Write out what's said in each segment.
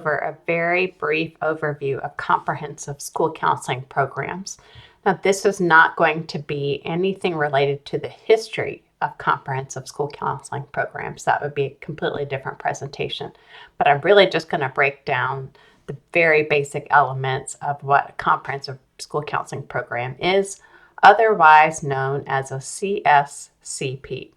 over a very brief overview of comprehensive school counseling programs. Now, this is not going to be anything related to the history of comprehensive school counseling programs. That would be a completely different presentation. But I'm really just going to break down the very basic elements of what a comprehensive school counseling program is, otherwise known as a CSCP.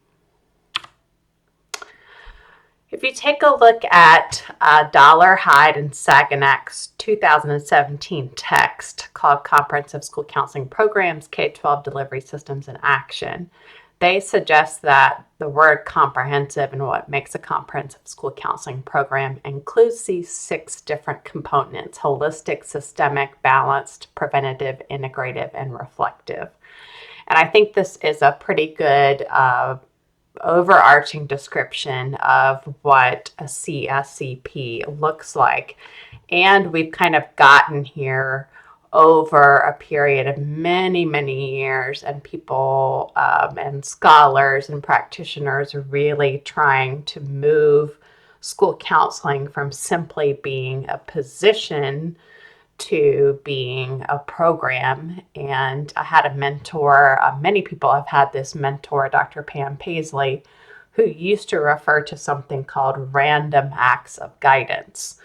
If you take a look at Dollar, Hyde, and Saganak's 2017 text called Comprehensive School Counseling Programs, K-12 Delivery Systems in Action, they suggest that the word comprehensive and what makes a comprehensive school counseling program includes these 6 different components: holistic, systemic, balanced, preventative, integrative, and reflective. And I think this is a pretty good overarching description of what a CSCP looks like. And we've kind of gotten here over a period of many, many years, and people and scholars and practitioners are really trying to move school counseling from simply being a position to being a program. And I had a mentor, many people have had this mentor, Dr. Pam Paisley, who used to refer to something called random acts of guidance,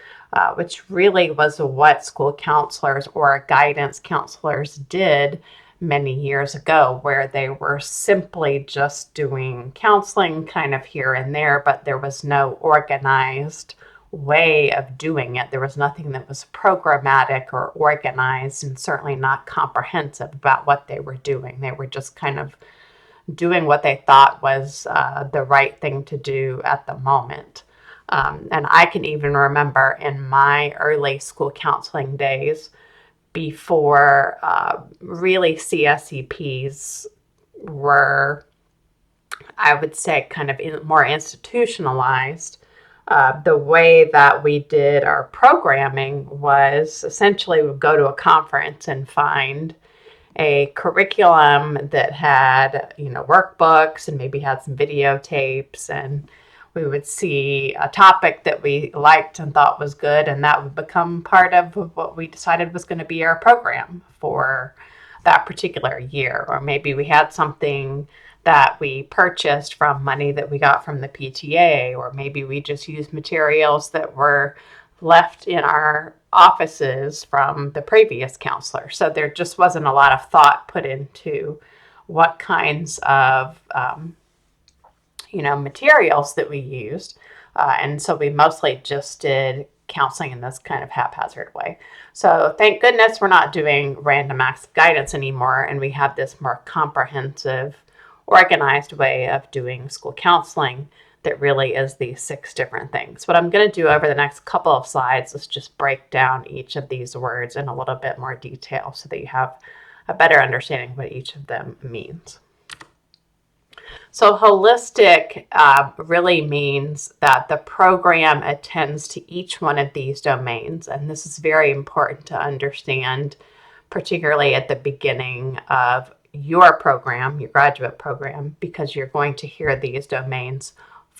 which really was what school counselors or guidance counselors did many years ago, where they were simply just doing counseling kind of here and there, but there was no organized way of doing it. There was nothing that was programmatic or organized, and certainly not comprehensive about what they were doing. They were just kind of doing what they thought was the right thing to do at the moment. And I can even remember in my early school counseling days, before really CSCPs were, I would say, kind of more institutionalized. The way that we did our programming was essentially we would go to a conference and find a curriculum that had, workbooks and maybe had some videotapes, and we would see a topic that we liked and thought was good, and that would become part of what we decided was going to be our program for that particular year. Or maybe we had something that we purchased from money that we got from the PTA, or maybe we just used materials that were left in our offices from the previous counselor. So there just wasn't a lot of thought put into what kinds of materials that we used. And so we mostly just did counseling in this kind of haphazard way. So thank goodness we're not doing random acts of guidance anymore, and we have this more comprehensive, organized way of doing school counseling that really is these 6 different things. What I'm going to do over the next couple of slides is just break down each of these words in a little bit more detail so that you have a better understanding of what each of them means. So holistic really means that the program attends to each one of these domains, and this is very important to understand, particularly at the beginning of your program, your graduate program, because you're going to hear these domains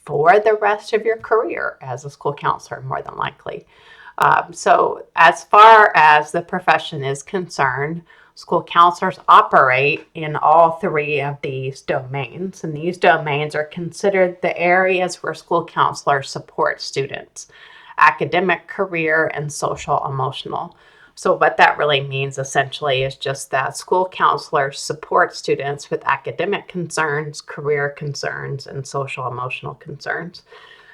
for the rest of your career as a school counselor, more than likely. So as far as the profession is concerned, school counselors operate in all 3 of these domains, and these domains are considered the areas where school counselors support students: academic, career, and social emotional. So what that really means essentially is just that school counselors support students with academic concerns, career concerns, and social emotional concerns.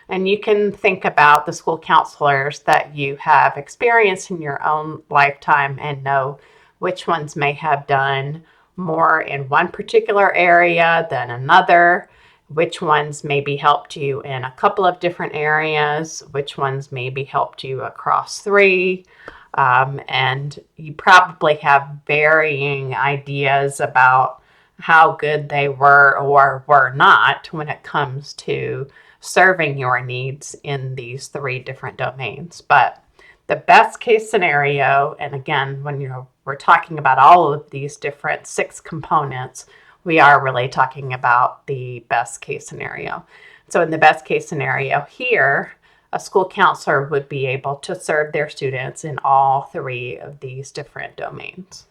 And you can think about the school counselors that you have experienced in your own lifetime and know which ones may have done more in one particular area than another, which ones maybe helped you in a couple of different areas, which ones maybe helped you across 3. And you probably have varying ideas about how good they were or were not when it comes to serving your needs in these 3 different domains. But the best case scenario, and again, when we're talking about all of these different 6 components, we are really talking about the best case scenario. So in the best case scenario here, a school counselor would be able to serve their students in all three of these different domains.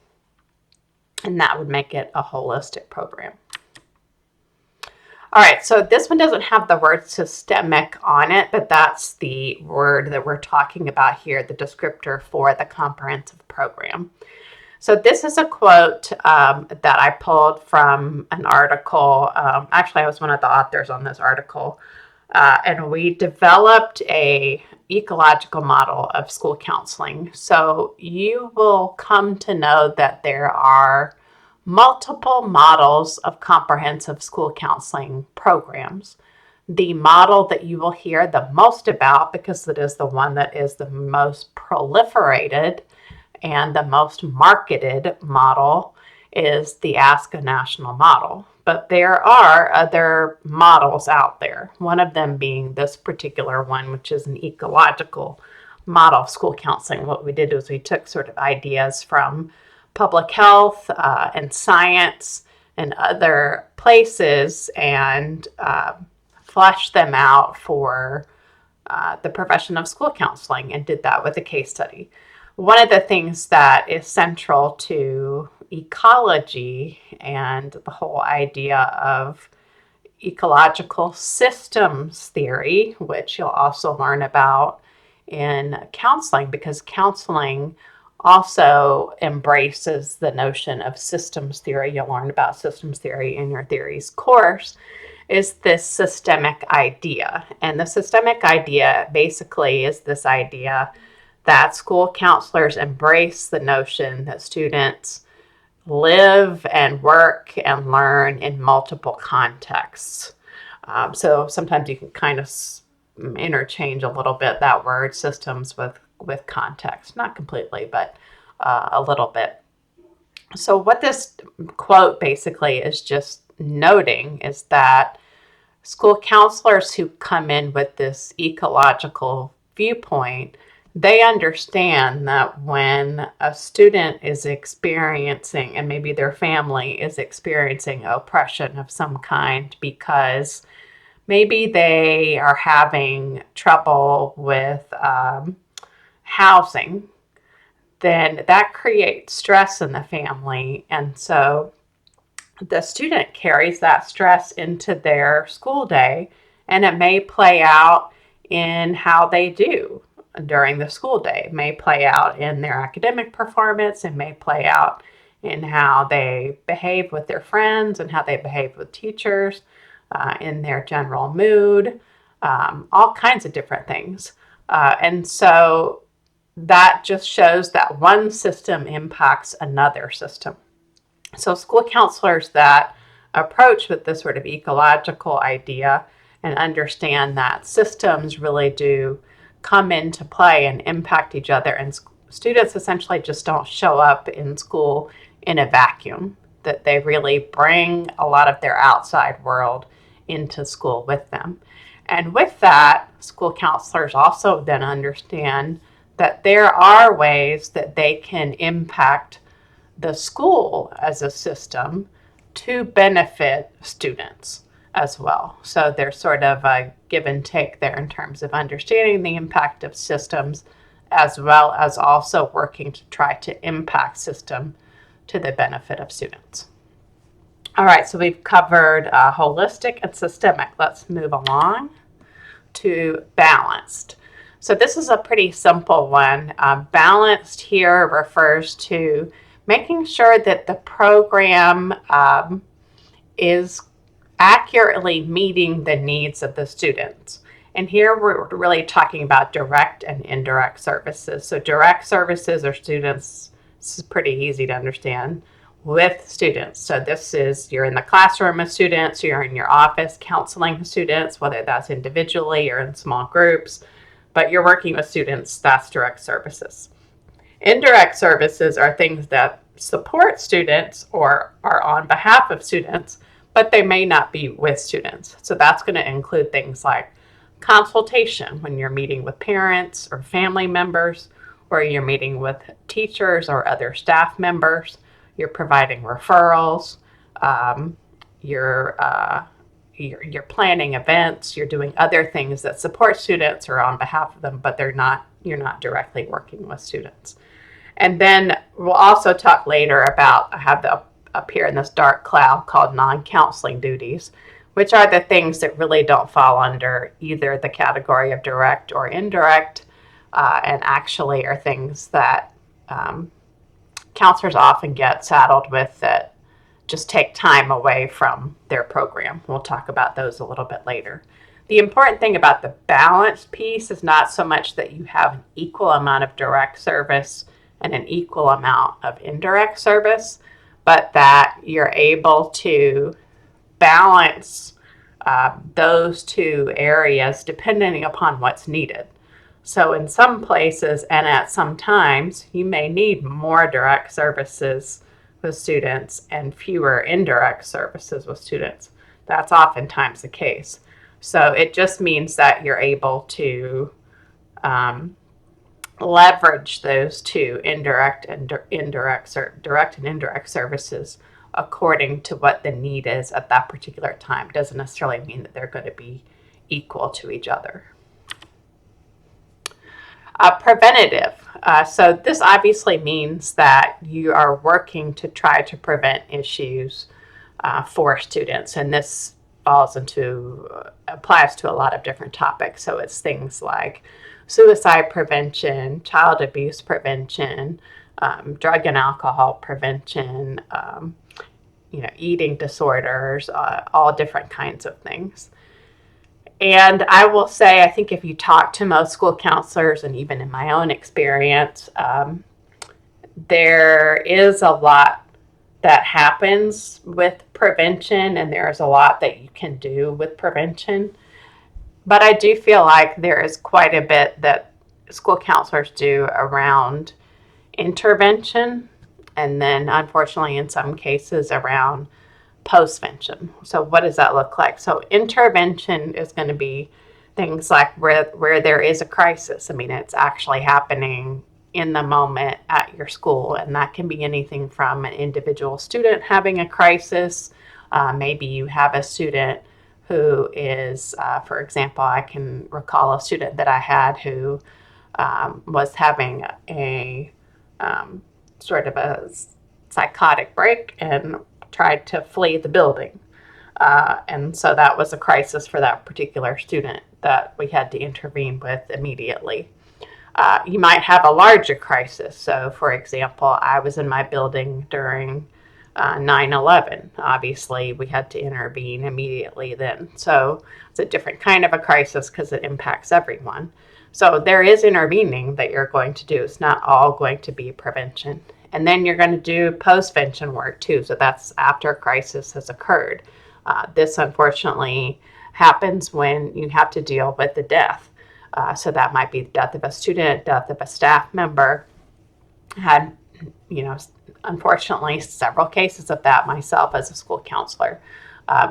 And that would make it a holistic program. All right, so this one doesn't have the word systemic on it, but that's the word that we're talking about here, the descriptor for the comprehensive program. So this is a quote that I pulled from an article. Actually, I was one of the authors on this article. And we developed a ecological model of school counseling. So you will come to know that there are multiple models of comprehensive school counseling programs. The model that you will hear the most about, because it is the one that is the most proliferated and the most marketed model, is the ASCA national model. But there are other models out there, one of them being this particular one, which is an ecological model of school counseling. What we did was we took sort of ideas from public health and science and other places and fleshed them out for the profession of school counseling, and did that with a case study. One of the things that is central to ecology and the whole idea of ecological systems theory, which you'll also learn about in counseling, because counseling also embraces the notion of systems theory. You'll learn about systems theory in your theories course, is this systemic idea. And the systemic idea basically is this idea that school counselors embrace the notion that students live and work and learn in multiple contexts. So sometimes you can kind of interchange a little bit that word systems with context. Not completely, but a little bit. So what this quote basically is just noting is that school counselors who come in with this ecological viewpoint, they understand that when a student is experiencing, and maybe their family is experiencing, oppression of some kind because maybe they are having trouble with housing, then that creates stress in the family. And so the student carries that stress into their school day, and it may play out in how they do during the school day. It may play out in their academic performance. It may play out in how they behave with their friends and how they behave with teachers, in their general mood, all kinds of different things. And so that just shows that one system impacts another system. So school counselors that approach with this sort of ecological idea and understand that systems really do come into play and impact each other, and students essentially just don't show up in school in a vacuum, that they really bring a lot of their outside world into school with them. And with that, school counselors also then understand that there are ways that they can impact the school as a system to benefit students as well. So there's sort of a give and take there in terms of understanding the impact of systems, as well as also working to try to impact system to the benefit of students. All right, so we've covered holistic and systemic. Let's move along to balanced. So this is a pretty simple one. Balanced here refers to making sure that the program is accurately meeting the needs of the students. And here we're really talking about direct and indirect services. So direct services are students, this is pretty easy to understand, with students. So this is, you're in the classroom with students, you're in your office counseling students, whether that's individually or in small groups, but you're working with students, that's direct services. Indirect services are things that support students or are on behalf of students, but they may not be with students. So that's going to include things like consultation when you're meeting with parents or family members, or you're meeting with teachers or other staff members. You're providing referrals. You're you're planning events, you're doing other things that support students or on behalf of them, but you're not directly working with students. And then we'll also talk later about, I have up here in this dark cloud called non-counseling duties, which are the things that really don't fall under either the category of direct or indirect, and actually are things that counselors often get saddled with that just take time away from their program. We'll talk about those a little bit later. The important thing about the balance piece is not so much that you have an equal amount of direct service and an equal amount of indirect service, but that you're able to balance those two areas depending upon what's needed. So in some places and at some times, you may need more direct services with students and fewer indirect services with students. That's oftentimes the case. So it just means that you're able to leverage those two direct and indirect services according to what the need is at that particular time. Doesn't necessarily mean that they're going to be equal to each other. Preventative. So this obviously means that you are working to try to prevent issues for students, and this applies to a lot of different topics. So it's things like suicide prevention, child abuse prevention, drug and alcohol prevention, eating disorders, all different kinds of things. And I will say, I think if you talk to most school counselors, and even in my own experience, there is a lot that happens with prevention, and there's a lot that you can do with prevention. But I do feel like there is quite a bit that school counselors do around intervention, and then unfortunately in some cases around postvention. So what does that look like? So intervention is going to be things like where there is a crisis. I mean, it's actually happening in the moment at your school, and that can be anything from an individual student having a crisis. Maybe you have a student who is, for example, I can recall a student that I had who was having a sort of a psychotic break and tried to flee the building. And so that was a crisis for that particular student that we had to intervene with immediately. You might have a larger crisis. So, for example, I was in my building during 9/11. Obviously, we had to intervene immediately then. So it's a different kind of a crisis because it impacts everyone. So there is intervening that you're going to do. It's not all going to be prevention. And then you're going to do postvention work too. So that's after a crisis has occurred. This unfortunately happens when you have to deal with the death. So that might be the death of a student, death of a staff member. Had, unfortunately, several cases of that myself as a school counselor.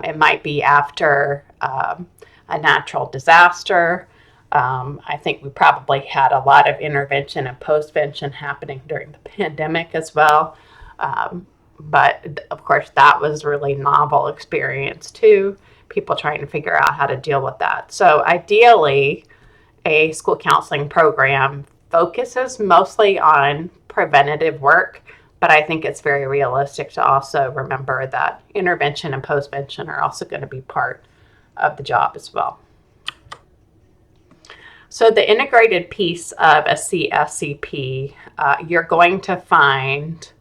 It might be after a natural disaster. I think we probably had a lot of intervention and postvention happening during the pandemic as well. But of course, that was a really novel experience too. People trying to figure out how to deal with that. So ideally, a school counseling program focuses mostly on preventative work, but I think it's very realistic to also remember that intervention and postvention are also going to be part of the job as well. So the integrated piece of a CSCP, you're going to find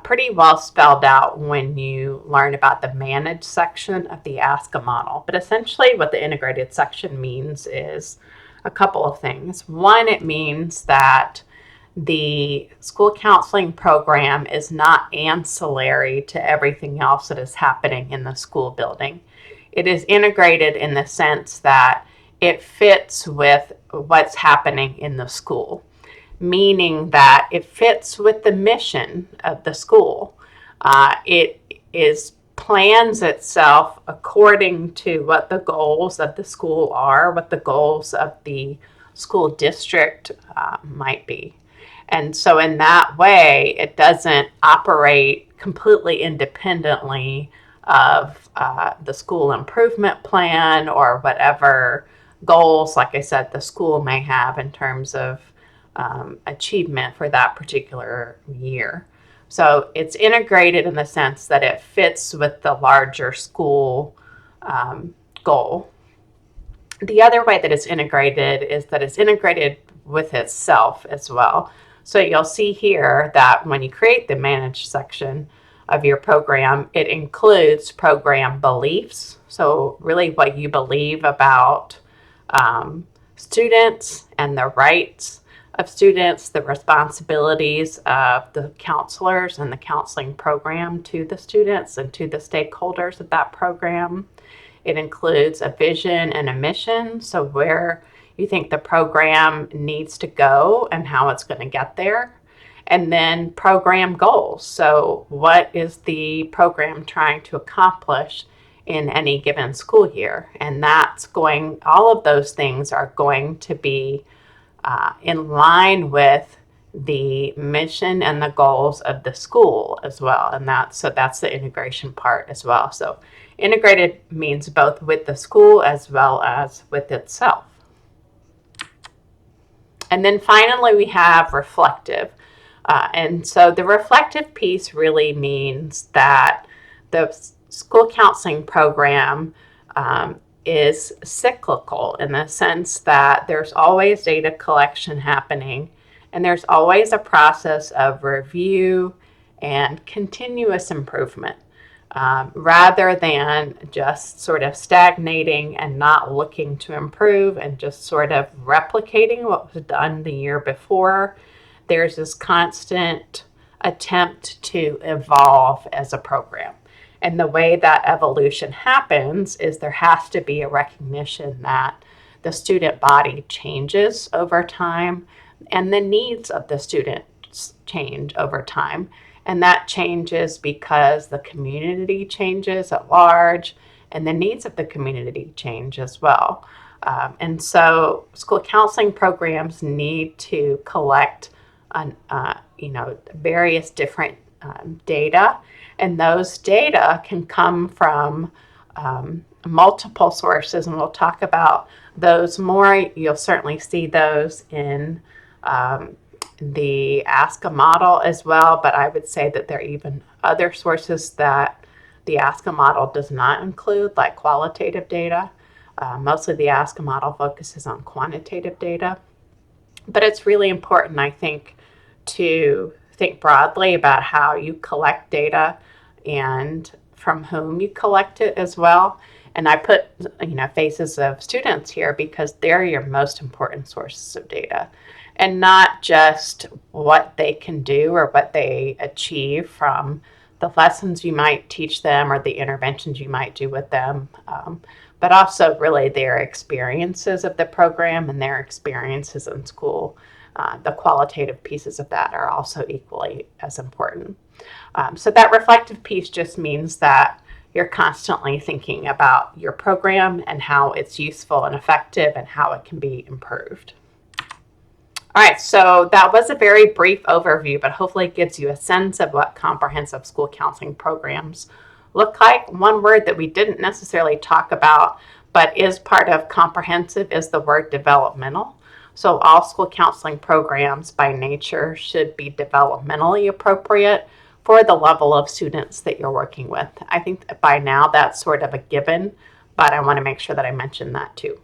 pretty well spelled out when you learn about the managed section of the ASCA model. But essentially what the integrated section means is a couple of things. One, it means that the school counseling program is not ancillary to everything else that is happening in the school building. It is integrated in the sense that it fits with what's happening in the school, meaning that it fits with the mission of the school. It plans itself according to what the goals of the school are, what the goals of the school district might be. And so in that way, it doesn't operate completely independently of the school improvement plan or whatever goals, like I said, the school may have in terms of achievement for that particular year. So it's integrated in the sense that it fits with the larger school goal. The other way that it's integrated is that it's integrated with itself as well. So you'll see here that when you create the manage section of your program, it includes program beliefs. So really what you believe about students and the rights of students, the responsibilities of the counselors and the counseling program to the students and to the stakeholders of that program. It includes a vision and a mission, so where you think the program needs to go and how it's going to get there. And then program goals. So what is the program trying to accomplish in any given school year? And all of those things are going to be in line with the mission and the goals of the school as well. And that's the integration part as well. So integrated means both with the school as well as with itself. And then finally, we have reflective. And so the reflective piece really means that the school counseling program is cyclical in the sense that there's always data collection happening, and there's always a process of review and continuous improvement, rather than just sort of stagnating and not looking to improve and just sort of replicating what was done the year before. There's this constant attempt to evolve as a program. And the way that evolution happens is there has to be a recognition that the student body changes over time and the needs of the students change over time. And that changes because the community changes at large and the needs of the community change as well. And so school counseling programs need to collect various different data, and those data can come from multiple sources, and we'll talk about those more. You'll certainly see those in the ASCA model as well, but I would say that there are even other sources that the ASCA model does not include, like qualitative data. Mostly the ASCA model focuses on quantitative data, but it's really important, I think, to think broadly about how you collect data and from whom you collect it as well. And I put faces of students here because they're your most important sources of data, and not just what they can do or what they achieve from the lessons you might teach them or the interventions you might do with them, but also really their experiences of the program and their experiences in school. The qualitative pieces of that are also equally as important. So that reflective piece just means that you're constantly thinking about your program and how it's useful and effective and how it can be improved. All right, so that was a very brief overview, but hopefully it gives you a sense of what comprehensive school counseling programs look like. One word that we didn't necessarily talk about, but is part of comprehensive, is the word developmental. So all school counseling programs by nature should be developmentally appropriate for the level of students that you're working with. I think that by now that's sort of a given, but I want to make sure that I mention that too.